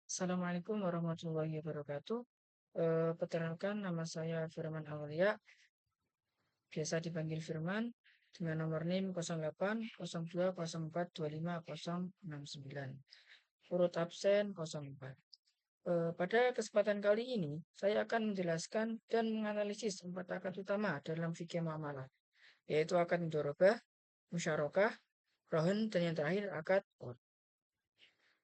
Assalamualaikum warahmatullahi wabarakatuh. Perkenalkan nama saya Firman Aulia, biasa dipanggil Firman, dengan nomor NIM 0802042569. Urut absen 04. Pada kesempatan kali ini, saya akan menjelaskan dan menganalisis 4 akad utama dalam fikih muamalah, yaitu akad mudharabah, musyarakah, rohon, dan yang terakhir akad qard.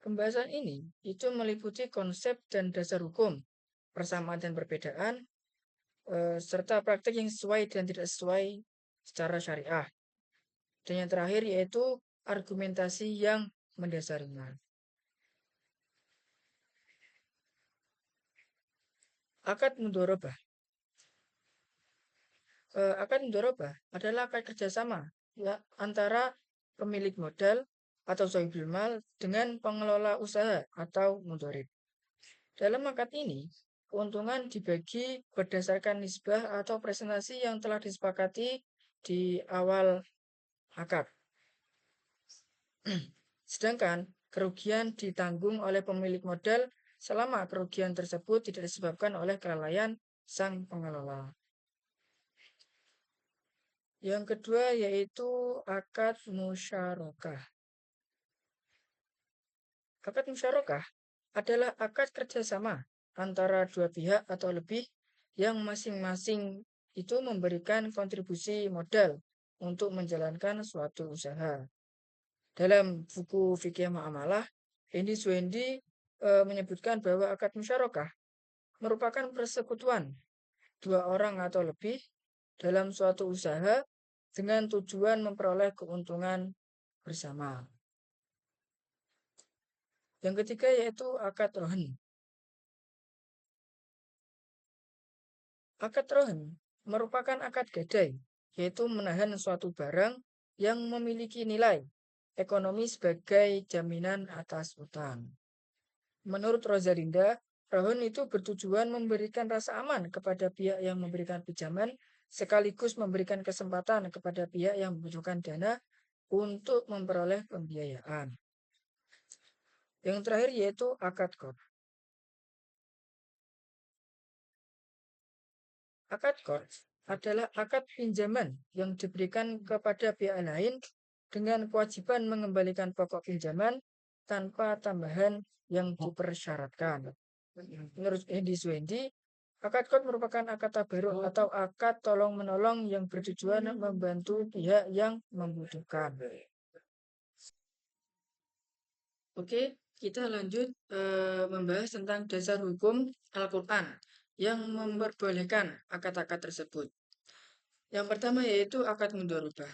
Pembahasan ini itu meliputi konsep dan dasar hukum, persamaan dan perbedaan, serta praktek yang sesuai dan tidak sesuai secara syariah. Dan yang terakhir yaitu argumentasi yang mendasarinya. Akad mudharabah. Akad mudharabah adalah akad kerjasama ya, antara pemilik modal atau sahibul mal dengan pengelola usaha atau mudharib. Dalam akad ini, keuntungan dibagi berdasarkan nisbah atau presentasi yang telah disepakati di awal akad. Sedangkan kerugian ditanggung oleh pemilik modal selama kerugian tersebut tidak disebabkan oleh kelalaian sang pengelola. Yang kedua yaitu akad musyarakah. Akad musyarakah adalah akad kerjasama antara dua pihak atau lebih yang masing-masing itu memberikan kontribusi modal untuk menjalankan suatu usaha. Dalam buku fikih muamalah, Hendy Swendi menyebutkan bahwa akad musyarakah merupakan persekutuan dua orang atau lebih dalam suatu usaha dengan tujuan memperoleh keuntungan bersama. Yang ketiga yaitu akad rohan. Akad rohan merupakan akad gadai, yaitu menahan suatu barang yang memiliki nilai ekonomi sebagai jaminan atas utang. Menurut Rosalinda, rohan itu bertujuan memberikan rasa aman kepada pihak yang memberikan pinjaman, sekaligus memberikan kesempatan kepada pihak yang membutuhkan dana untuk memperoleh pembiayaan. Yang terakhir yaitu akad qard. Akad qard adalah akad pinjaman yang diberikan kepada pihak lain dengan kewajiban mengembalikan pokok pinjaman tanpa tambahan yang dipersyaratkan. Menurut Hendy Swendi, akad qard merupakan akad tabaruk atau akad tolong-menolong yang bertujuan membantu pihak yang membutuhkan. Oke, kita lanjut membahas tentang dasar hukum Al-Quran yang memperbolehkan akad-akad tersebut. Yang pertama yaitu akad mudharabah.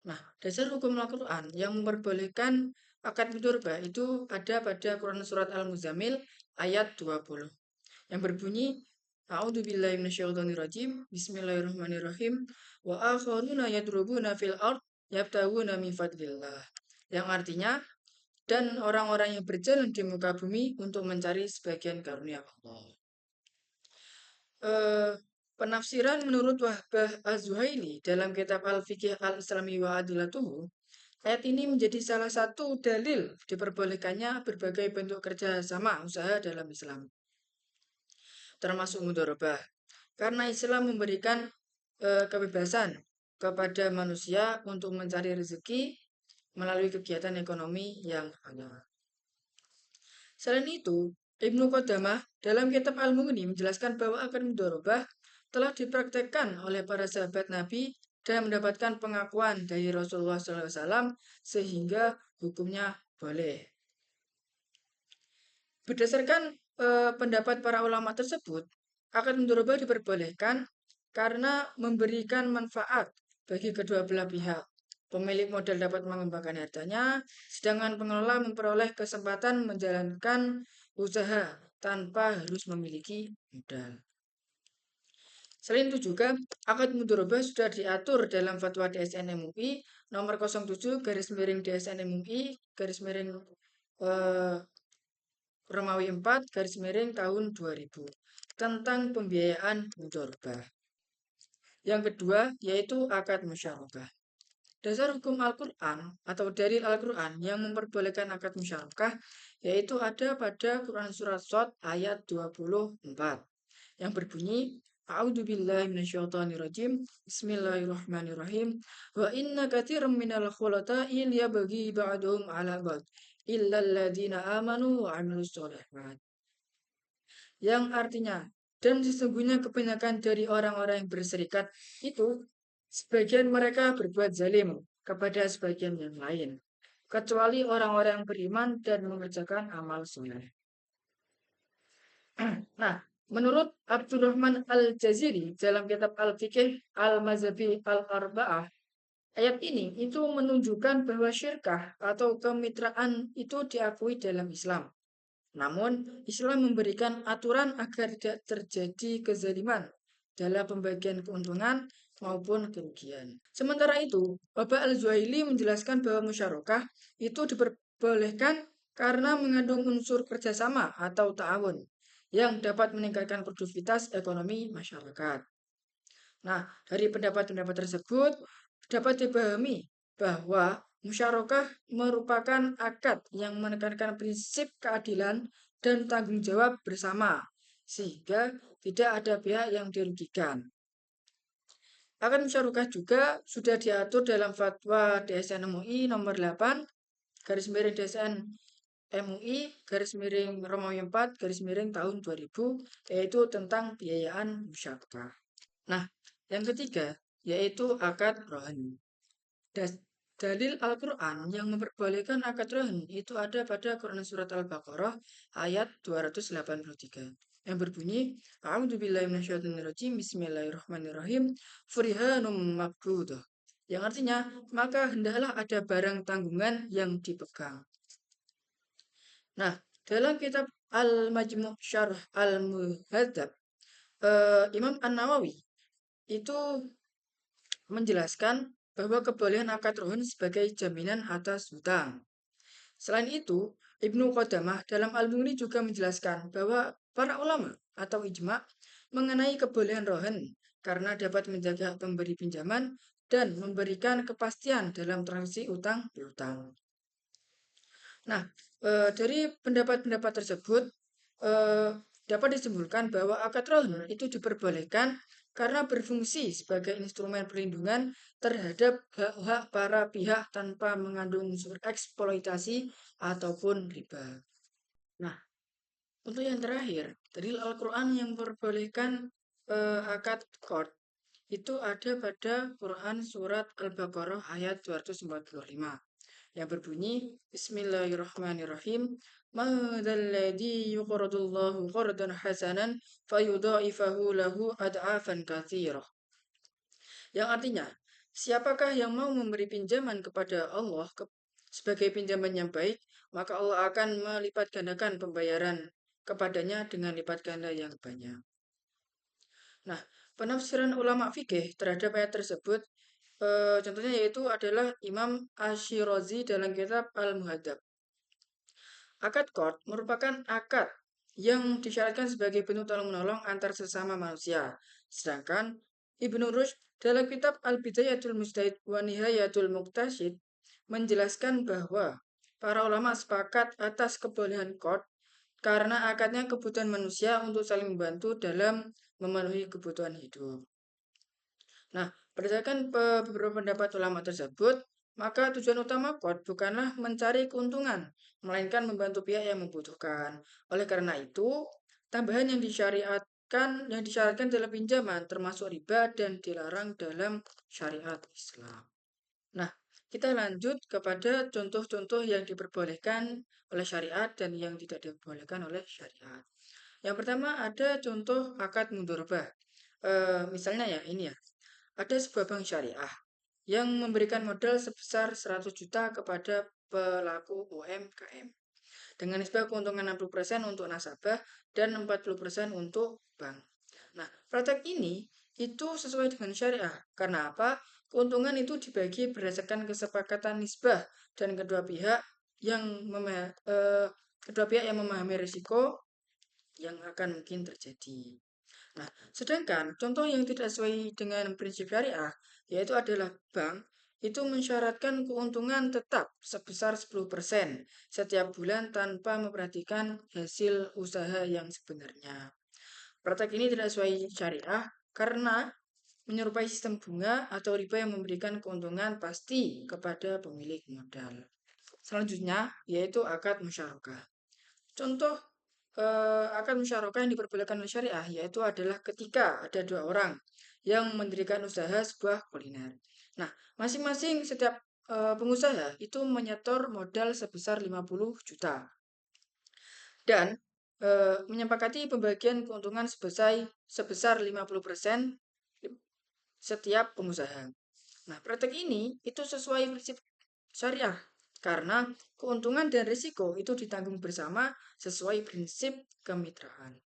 Nah, dasar hukum Al-Quran yang memperbolehkan akad mudharabah itu ada pada Quran Surat Al-Muzammil ayat 20 yang berbunyi A'udzubillahi minasyaitonirrajim Bismillahirrahmanirrahim wa akharuna yadrubuna fil ard yabtaguna min fadlillah, yang artinya dan orang-orang yang berjalan di muka bumi untuk mencari sebagian karunia Allah. Penafsiran menurut Wahbah Az-Zuhaili dalam kitab Al-Fiqh Al-Islami wa Adilatuhu, ayat ini menjadi salah satu dalil diperbolehkannya berbagai bentuk kerjasama usaha dalam Islam, termasuk mudharabah. Karena Islam memberikan kebebasan kepada manusia untuk mencari rezeki melalui kegiatan ekonomi yang halal. Selain itu, Ibnu Qudamah dalam kitab Al-Mughni menjelaskan bahwa akad mudharabah telah dipraktekkan oleh para sahabat Nabi dan mendapatkan pengakuan dari Rasulullah SAW sehingga hukumnya boleh. Berdasarkan pendapat para ulama tersebut, akad mudharabah diperbolehkan karena memberikan manfaat bagi kedua belah pihak. Pemilik modal dapat mengembangkan hartanya, sedangkan pengelola memperoleh kesempatan menjalankan usaha tanpa harus memiliki modal. Selain itu juga, akad mudharabah sudah diatur dalam fatwa DSN MUI nomor 07 garis miring DSN MUI garis miring Romawi 4 garis miring tahun 2000 tentang pembiayaan mudharabah. Yang kedua yaitu akad musyarakah. Dasar hukum Al-Quran atau dalil Al-Quran yang memperbolehkan akad musyarakah yaitu ada pada Quran Surat Shad ayat 24 yang berbunyi A'udzubillahi minasyaitonirrajim Bismillahirrahmanirrahim Wa inna katsiran minal khulata'i liyabghi ba'duhum 'ala ba'd illal ladzina amanu wa 'amilus sholihat, yang artinya dan sesungguhnya kebanyakan dari orang-orang yang berserikat itu sebagian mereka berbuat zalim kepada sebagian yang lain kecuali orang-orang yang beriman dan mengerjakan amal soleh. Nah, menurut Abdurrahman Al-Jaziri dalam kitab Al-Fiqh Al-Mazhabi Al-Arba'ah, ayat ini itu menunjukkan bahwa syirkah atau kemitraan itu diakui dalam Islam. Namun, Islam memberikan aturan agar tidak terjadi kezaliman dalam pembagian keuntungan maupun kerugian. Sementara itu, Bapak Al-Zuhaili menjelaskan bahwa musyarakah itu diperbolehkan karena mengandung unsur kerjasama atau ta'awun yang dapat meningkatkan produktivitas ekonomi masyarakat. Nah, dari pendapat-pendapat tersebut dapat dipahami bahwa musyarakah merupakan akad yang menekankan prinsip keadilan dan tanggung jawab bersama, sehingga tidak ada pihak yang dirugikan. Akad musyarakah juga sudah diatur dalam fatwa DSN MUI nomor 8 garis miring DSN MUI garis miring Romawi 4 garis miring tahun 2000 yaitu tentang biayaan musyarakah. Nah, yang ketiga yaitu akad rohani. Dalil Al-Quran yang memperbolehkan akad rohani itu ada pada Quran Surat Al-Baqarah ayat 283 yang berbunyi A'udzubillahi minasyaitonirrajim Bismillahirrahmanirrahim Furihanum maqbudah, yang artinya maka hendaklah ada barang tanggungan yang dipegang. Nah, dalam kitab Al-Majmu' Syarh Al-Muhadzab, Imam An-Nawawi itu menjelaskan bahwa kebolehan akad rohani sebagai jaminan atas hutang. Selain itu, Ibnu Qodamah dalam Al-Mughni juga menjelaskan bahwa para ulama atau ijma mengenai kebolehan rohan karena dapat menjaga pemberi pinjaman dan memberikan kepastian dalam transaksi utang piutang. Nah, dari pendapat-pendapat tersebut dapat disimpulkan bahwa akad rohan itu diperbolehkan karena berfungsi sebagai instrumen perlindungan terhadap hak-hak para pihak tanpa mengandung unsur eksploitasi ataupun riba. Nah, untuk yang terakhir, dalil Al-Quran yang memperbolehkan akad qard itu ada pada Quran Surat Al-Baqarah ayat 245 yang berbunyi Bismillahirrahmanirrahim Madzalladzi yuqradullahu qardan hasanan fayudha'ifahu lahu ad'afan katsirah, yang artinya siapakah yang mau memberi pinjaman kepada Allah sebagai pinjaman yang baik, maka Allah akan melipat gandakan pembayaran kepadanya dengan lipat ganda yang banyak. Nah, penafsiran ulama fikih terhadap ayat tersebut contohnya yaitu adalah Imam Ash-Shirazi dalam kitab Al-Muhadzab. Akad qard merupakan akad yang disyaratkan sebagai bentuk tolong-menolong antar sesama manusia. Sedangkan Ibnu Rushd dalam kitab Al-Bidayatul Mujtahid wa Nihayatul Muqtasid menjelaskan bahwa para ulama sepakat atas kebolehan qard karena akadnya kebutuhan manusia untuk saling membantu dalam memenuhi kebutuhan hidup. Nah, berdasarkan beberapa pendapat ulama tersebut, maka tujuan utama qard bukanlah mencari keuntungan, melainkan membantu pihak yang membutuhkan. Oleh karena itu, tambahan yang disyaratkan dalam pinjaman termasuk riba dan dilarang dalam syariat Islam. Nah, kita lanjut kepada contoh-contoh yang diperbolehkan oleh syariat dan yang tidak diperbolehkan oleh syariat. Yang pertama ada contoh akad mudharabah. Misalnya ya ini ya. Ada sebuah bank syariah yang memberikan modal sebesar 100 juta kepada pelaku UMKM dengan nisbah keuntungan 60% untuk nasabah dan 40% untuk bank. Nah, praktek ini itu sesuai dengan syariah. Karena apa? Keuntungan itu dibagi berdasarkan kesepakatan nisbah dan kedua pihak yang memahami risiko yang akan mungkin terjadi. Nah, sedangkan contoh yang tidak sesuai dengan prinsip syariah yaitu adalah bank itu mensyaratkan keuntungan tetap sebesar 10% setiap bulan tanpa memperhatikan hasil usaha yang sebenarnya. Praktek ini tidak sesuai syariah karena menyerupai sistem bunga atau riba yang memberikan keuntungan pasti kepada pemilik modal. Selanjutnya yaitu akad musyarakah. Contoh akad musyarakah yang diperbolehkan oleh syariah yaitu adalah ketika ada dua orang yang mendirikan usaha sebuah kuliner. Nah, masing-masing setiap pengusaha itu menyetor modal sebesar 50 juta dan menyepakati pembagian keuntungan sebesar 50% setiap pengusaha. Nah, praktek ini itu sesuai prinsip syariah karena keuntungan dan risiko itu ditanggung bersama sesuai prinsip kemitraan.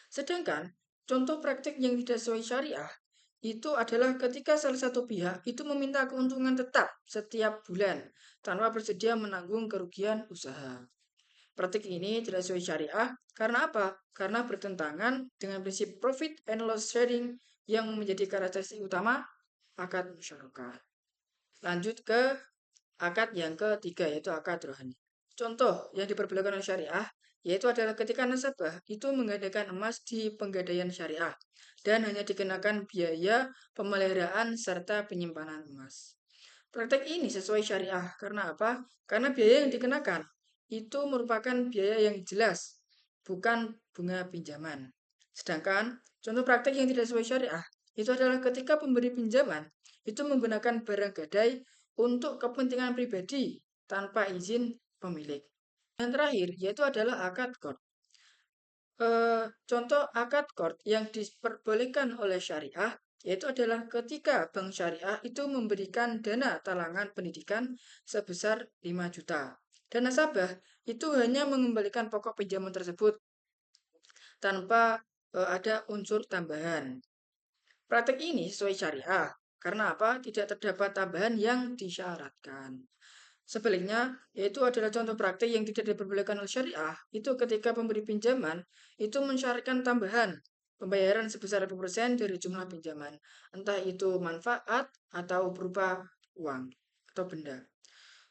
Sedangkan contoh praktik yang tidak sesuai syariah itu adalah ketika salah satu pihak itu meminta keuntungan tetap setiap bulan tanpa bersedia menanggung kerugian usaha. Praktik ini tidak sesuai syariah karena apa? Karena bertentangan dengan prinsip profit and loss sharing yang menjadi karakteristik utama akad musyarakah. Lanjut ke akad yang ketiga yaitu akad rohani. Contoh yang diperbolehkan oleh syariah yaitu adalah ketika nasabah itu menggadaikan emas di penggadaian syariah dan hanya dikenakan biaya pemeliharaan serta penyimpanan emas. Praktek ini sesuai syariah karena apa? Karena biaya yang dikenakan itu merupakan biaya yang jelas, bukan bunga pinjaman. Sedangkan contoh praktek yang tidak sesuai syariah itu adalah ketika pemberi pinjaman itu menggunakan barang gadai untuk kepentingan pribadi tanpa izin pemilik. Yang terakhir yaitu adalah akad qard. Contoh akad qard yang diperbolehkan oleh syariah yaitu adalah ketika bank syariah itu memberikan dana talangan pendidikan sebesar 5 juta. Dan nasabah itu hanya mengembalikan pokok pinjaman tersebut tanpa ada unsur tambahan. Praktek ini sesuai syariah karena apa? Tidak terdapat tambahan yang disyaratkan. Sebaliknya, yaitu adalah contoh praktik yang tidak diperbolehkan oleh syariah, itu ketika pemberi pinjaman itu mensyaratkan tambahan pembayaran sebesar 20% dari jumlah pinjaman, entah itu manfaat atau berupa uang atau benda.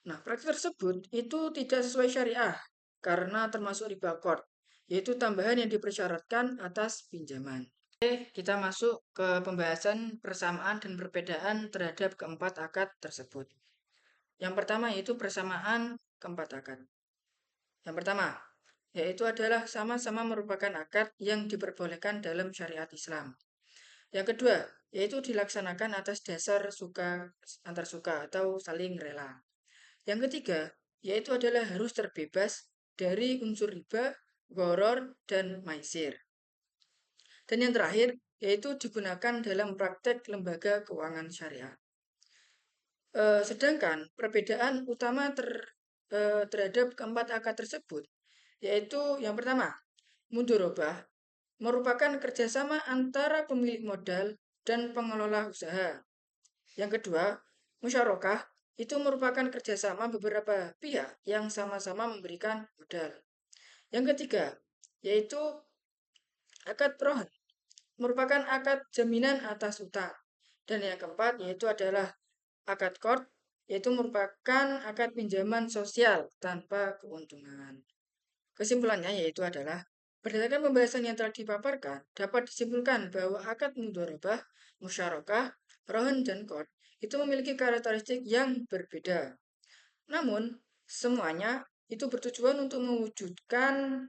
Nah, praktik tersebut itu tidak sesuai syariah karena termasuk riba qard, yaitu tambahan yang dipersyaratkan atas pinjaman. Oke, kita masuk ke pembahasan persamaan dan perbedaan terhadap keempat akad tersebut. Yang pertama yaitu persamaan keempat akad. Yang pertama, yaitu adalah sama-sama merupakan akad yang diperbolehkan dalam syariat Islam. Yang kedua, yaitu dilaksanakan atas dasar suka antar suka atau saling rela. Yang ketiga, yaitu adalah harus terbebas dari unsur riba, gharar, dan maisir. Dan yang terakhir, yaitu digunakan dalam praktek lembaga keuangan syariah. Sedangkan perbedaan utama terhadap keempat akad tersebut, yaitu yang pertama, mudharabah merupakan kerjasama antara pemilik modal dan pengelola usaha. Yang kedua, musyarakah itu merupakan kerjasama beberapa pihak yang sama-sama memberikan modal. Yang ketiga, yaitu akad rohan merupakan akad jaminan atas utang. Dan yang keempat yaitu adalah akad qard, yaitu merupakan akad pinjaman sosial tanpa keuntungan. Kesimpulannya yaitu adalah berdasarkan pembahasan yang telah dipaparkan, dapat disimpulkan bahwa akad mudharabah, musyarakah, rohan, dan qard itu memiliki karakteristik yang berbeda. Namun, semuanya itu bertujuan untuk mewujudkan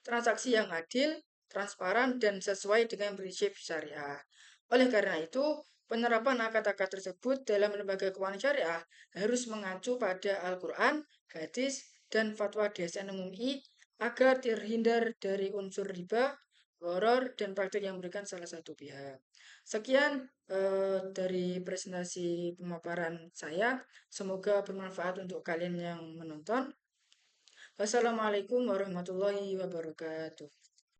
transaksi yang adil, transparan, dan sesuai dengan prinsip syariah. Oleh karena itu, penerapan akad-akad tersebut dalam lembaga keuangan syariah harus mengacu pada Al-Quran, hadis, dan fatwa DSN MUI agar terhindar dari unsur riba, gharar, dan praktik yang memberikan salah satu pihak. Sekian dari presentasi pemaparan saya. Semoga bermanfaat untuk kalian yang menonton. Wassalamualaikum warahmatullahi wabarakatuh.